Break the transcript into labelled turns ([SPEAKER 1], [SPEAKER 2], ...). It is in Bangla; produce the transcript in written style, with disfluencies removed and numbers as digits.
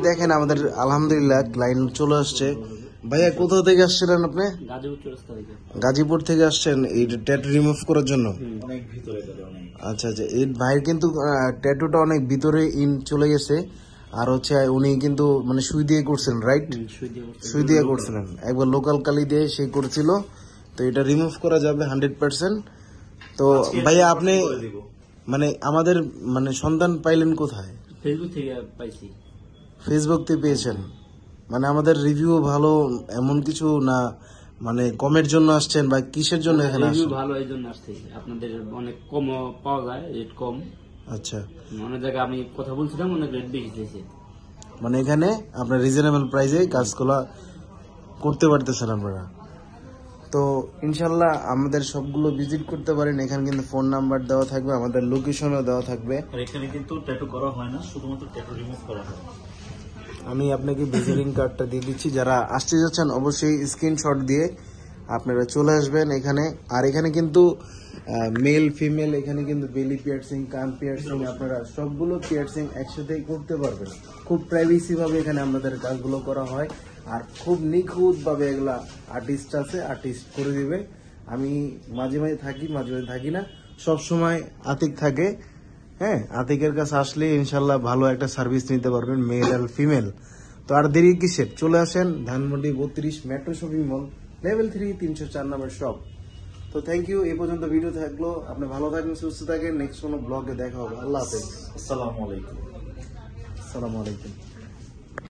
[SPEAKER 1] দেখেন আমাদের আলহামদুলিল্লাহ ক্লায়েন্ট চলে আসছে। ভাইয়া কোথা থেকে আসছিলেন আপনি? গাজীপুর থেকে আসছেন এই ট্যাটু রিমুভ করার জন্য? আচ্ছা আচ্ছা, এই ভাইয়ের কিন্তু ট্যাটুটা অনেক ভিতরে ইন চলে গেছে। আর হচ্ছে উনি কিন্তু মানে সুই দিয়ে করছেন, রাইট? সুই দিয়ে করছিলেন, একবার লোকাল কালি দিয়ে সে করছিল। তো এটা রিমুভ করা যাবে 100%। তো ভাইয়া আপনি মানে আমাদের মানে সন্ধান পাইলেন কোথায়?
[SPEAKER 2] ফেসবুক থেকে পাইছি।
[SPEAKER 1] ফেসবুক থেকে পেয়েছেন? মানে আমাদের রিভিউ ভালো এমন কিছু না, মানে কমের জন্য আসছেন বা কিসের জন্য এখানে আসছেন?
[SPEAKER 2] রিভিউ ভালো এই জন্য আসতেছি, আপনাদের অনেক কম পাওয়া যায়, রেট কম।
[SPEAKER 1] আচ্ছা,
[SPEAKER 2] অনেক জায়গায় আমি কথা বলছিলাম, অনেক রেট বেশি দিয়েছে।
[SPEAKER 1] মানে এখানে আপনার রিজনেবল প্রাইসে কাজগুলো করতে পারতেছেন আপনারা। তো ইনশাল্লাহ আমাদের সবগুলো ভিজিট করতে পারেন। এখানে কিন্তু ফোন নাম্বার দেওয়া থাকবে, আমাদের লোকেশনও দেওয়া থাকবে।
[SPEAKER 3] এখানে কিন্তু ট্যাটু করা হয় না, শুধুমাত্র ট্যাটু রিমুভ করা হয়।
[SPEAKER 1] আমি আপনাকে ভিজিটিং কার্ডটা দিয়ে দিচ্ছি, যারা আসতে যাচ্ছেন অবশ্যই স্ক্রিনশট দিয়ে আপনারা চলে আসবেন এখানে। আর এখানে কিন্তু মেল ফিমেল, এখানে কিন্তু বেলি পিয়ার্সিং, কান পিয়ার্সিং, আপনারা সবগুলো পিয়ার্সিং একসাথেই করতে পারবেন। খুব প্রাইভেসি ভাবে এখানে আমাদের কাজগুলো করা হয়, আর খুব নিখুঁত ভাবে এগুলা আর্টিস্ট আছে, আর্টিস্ট করে দিবে। আমি মাঝে মাঝে থাকি, মাঝে মাঝে থাকি না, সব সময় আতিক থাকে। হ্যাঁ, আতিকের কাছে আসলে ইনশাল্লাহ ভালো একটা সার্ভিস নিতে পারবেন, মেল আর ফিমেল। তো আর দেরি কিসের, চলে আসেন Dhanmondi 32 metro shopping mall, level 3, 304 নম্বর শপ। তো থ্যাংক ইউ, এই পর্যন্ত ভিডিও থাকলো। আপনি ভালো থাকেন, সুস্থ থাকেন, নেক্সট কোনো ব্লগে দেখা হবে। আল্লাহ হাফেজ।
[SPEAKER 3] আসসালামু আলাইকুম।
[SPEAKER 1] আসসালামু আলাইকুম।